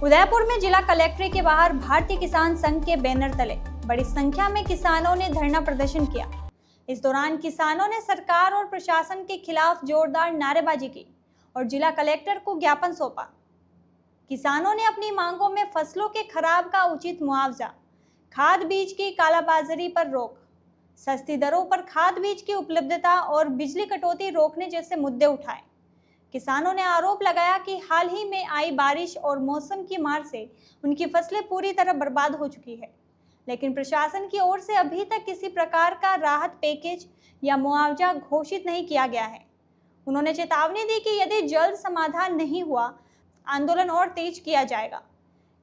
उदयपुर में जिला कलेक्ट्रेट के बाहर भारतीय किसान संघ के बैनर तले बड़ी संख्या में किसानों ने धरना प्रदर्शन किया। इस दौरान किसानों ने सरकार और प्रशासन के खिलाफ जोरदार नारेबाजी की और जिला कलेक्टर को ज्ञापन सौंपा। किसानों ने अपनी मांगों में फसलों के खराब का उचित मुआवजा, खाद बीज की कालाबाजारी पर रोक, सस्ती दरों पर खाद बीज की उपलब्धता और बिजली कटौती रोकने जैसे मुद्दे उठाए। किसानों ने आरोप लगाया कि हाल ही में आई बारिश और मौसम की मार से उनकी फसलें पूरी तरह बर्बाद हो चुकी है, लेकिन प्रशासन की ओर से अभी तक किसी प्रकार का राहत पैकेज या मुआवजा घोषित नहीं किया गया है। उन्होंने चेतावनी दी कि यदि जल्द समाधान नहीं हुआ, आंदोलन और तेज किया जाएगा।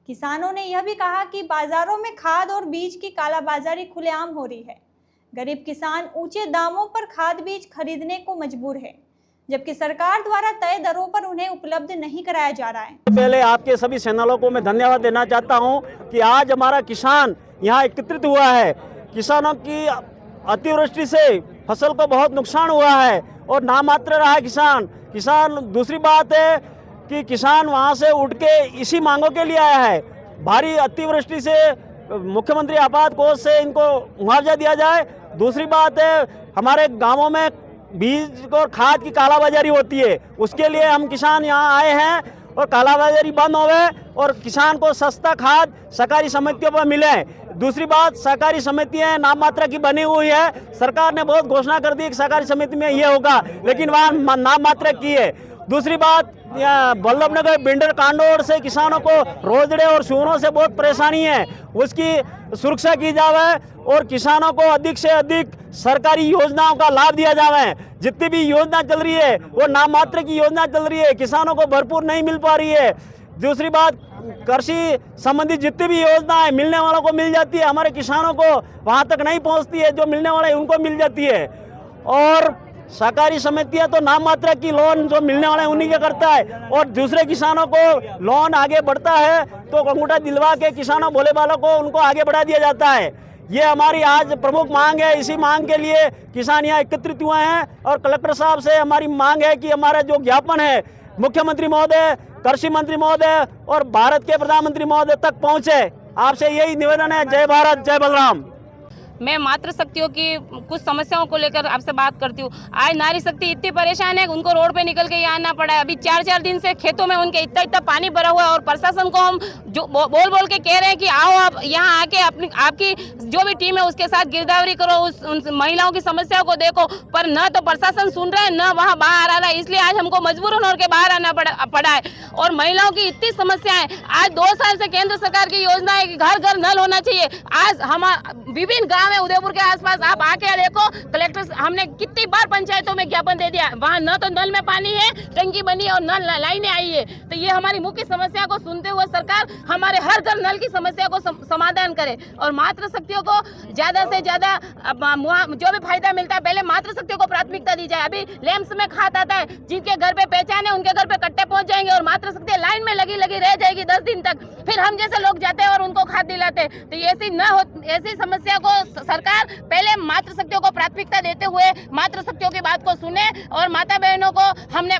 किसानों ने यह भी कहा कि बाजारों में खाद और बीज की कालाबाजारी खुलेआम हो रही है। गरीब किसान ऊंचे दामों पर खाद बीज खरीदने को मजबूर है, जबकि सरकार द्वारा तय दरों पर उन्हें उपलब्ध नहीं कराया जा रहा है। पहले आपके सभी चैनलों को मैं धन्यवाद देना चाहता हूं कि आज हमारा किसान यहां एकत्रित हुआ है। किसानों की अतिवृष्टि से फसल को बहुत नुकसान हुआ है और नामात्र रहा है किसान। दूसरी बात है कि किसान वहां से उठ के इसी मांगों के लिए आया है। भारी अतिवृष्टि से मुख्यमंत्री आपात कोष से इनको मुआवजा दिया जाए। दूसरी बात है, हमारे गाँवों में बीज और खाद की कालाबाजारी होती है, उसके लिए हम किसान यहाँ आए हैं और कालाबाजारी बंद होवे और किसान को सस्ता खाद सहकारी समितियों पर मिले। दूसरी बात, सहकारी समितियाँ नाम मात्रा की बनी हुई है। सरकार ने बहुत घोषणा कर दी कि सहकारी समिति में ये होगा, लेकिन वहाँ नाम मात्रा की है। दूसरी बात, बल्लभनगर बिंडर कांडोर से किसानों को रोजड़े और सूरों से बहुत परेशानी है, उसकी सुरक्षा की जावे और किसानों को अधिक से अधिक सरकारी योजनाओं का लाभ दिया जावे। जितनी भी योजना चल रही है वो नाम मात्र की योजना चल रही है, किसानों को भरपूर नहीं मिल पा रही है। दूसरी बात, कृषि संबंधित जितनी भी योजना है मिलने वालों को मिल जाती है, हमारे किसानों को वहां तक नहीं पहुंचती है, जो मिलने वाले उनको मिल जाती है। और सहकारी समितियां तो नाम मात्रा की लोन जो मिलने वाले हैं उन्हीं के करता है और दूसरे किसानों को लोन आगे बढ़ता है तो अंगूठा दिलवा के किसानों भोले बालों को उनको आगे बढ़ा दिया जाता है। ये हमारी आज प्रमुख मांग है। इसी मांग के लिए किसान यहाँ एकत्रित हुए हैं और कलेक्टर साहब से हमारी मांग है कि हमारा जो ज्ञापन है मुख्यमंत्री महोदय, कृषि मंत्री महोदय और भारत के प्रधानमंत्री महोदय तक पहुँचे। आपसे यही निवेदन है। जय भारत, जय बलराम। मैं मातृ शक्तियों की कुछ समस्याओं को लेकर आपसे बात करती हूँ। आज नारी शक्ति इतनी परेशान है, उनको रोड पे निकल के यहाँ आना पड़ा है। अभी 4-4 दिन से खेतों में उनके इतना पानी भरा हुआ है और प्रशासन को हम जो बोल के कह रहे हैं कि आओ आप यहाँ आके आपकी जो भी टीम है उसके साथ गिरदावरी करो, उन महिलाओं की समस्याओं को देखो, पर न तो प्रशासन सुन रहा है न वहाँ बाहर आ रहा है। इसलिए आज हमको मजबूरन होकर बाहर आना पड़ा है। और महिलाओं की इतनी समस्याएं, आज 2 साल से केंद्र सरकार की योजना है कि घर घर नल होना चाहिए। आज हम विभिन्न गाँव में उदयपुर के आसपास आप आके देखो, कलेक्टर हमने कितनी बार पंचायतों में ज्ञापन दे दिया, वहाँ न तो नल में पानी है, टंकी बनी है और न लाइनें आई है। तो ये हमारी मुख्य समस्या को सुनते हुए सरकार हमारे हर घर नल की समस्या को समाधान करे और मातृ शक्तियों को ज्यादा से ज्यादा जो भी फायदा मिलता है पहले मातृ शक्तियों को प्राथमिकता दी जाए। अभी लैंप्स में खाद आता है, जिनके घर पे पहचान है उनके घर पे कट्टे पहुंच जाएंगे और मातृ शक्ति लाइन में लगी रह जाएगी 10 दिन तक। फिर हम जैसे लोग जाते हैं और उनको खाद दिलाते हैं। तो ऐसी समस्या को सरकार पहले मातृ शक्तियों को प्राथमिकता देते हुए मातृ शक्तियों की बात को सुने और माता बहनों को हमने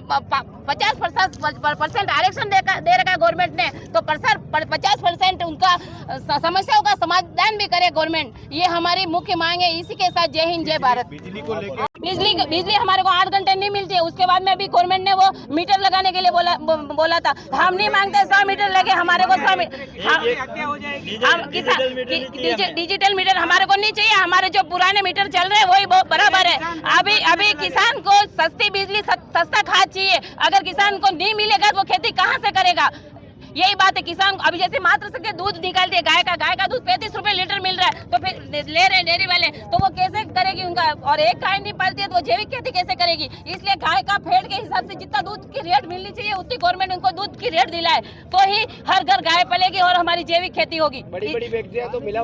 50% आरक्षण दे रखा है गवर्नमेंट ने, तो 50% उनका समस्याओं का समाधान भी करे गवर्नमेंट। ये हमारी मुख्य मांग है। इसी के साथ जय हिंद, जय भारत। बिजली हमारे को 8 घंटे नहीं मिलती है। उसके बाद में भी गवर्नमेंट ने वो मीटर लगाने के लिए बोला था। हम नहीं मांगते 100 मीटर लगे, हमारे को 100 डिजिटल मीटर हमारे को नहीं चाहिए। हमारे जो पुराने मीटर चल रहे हैं वही बराबर है। अभी किसान को सस्ती बिजली, सस्ता खाद चाहिए। अगर किसान को नहीं मिलेगा तो वो खेती कहाँ से करेगा? यही बात है। किसान अभी जैसे मात्र से दूध निकालते हैं, गाय का दूध 35 रुपए लीटर मिल रहा है, तो फिर ले रहे डेयरी वाले, तो वो कैसे करेगी उनका? और एक गाय नहीं पालती है तो वो जैविक खेती कैसे करेगी? इसलिए गाय का फेड के हिसाब से जितना दूध की रेट मिलनी चाहिए उतनी गवर्नमेंट उनको दूध की रेट दिलाए, तो ही हर घर गाय पलेगी और हमारी जैविक खेती होगी। बड़ी फैक्ट्रियां तो मिला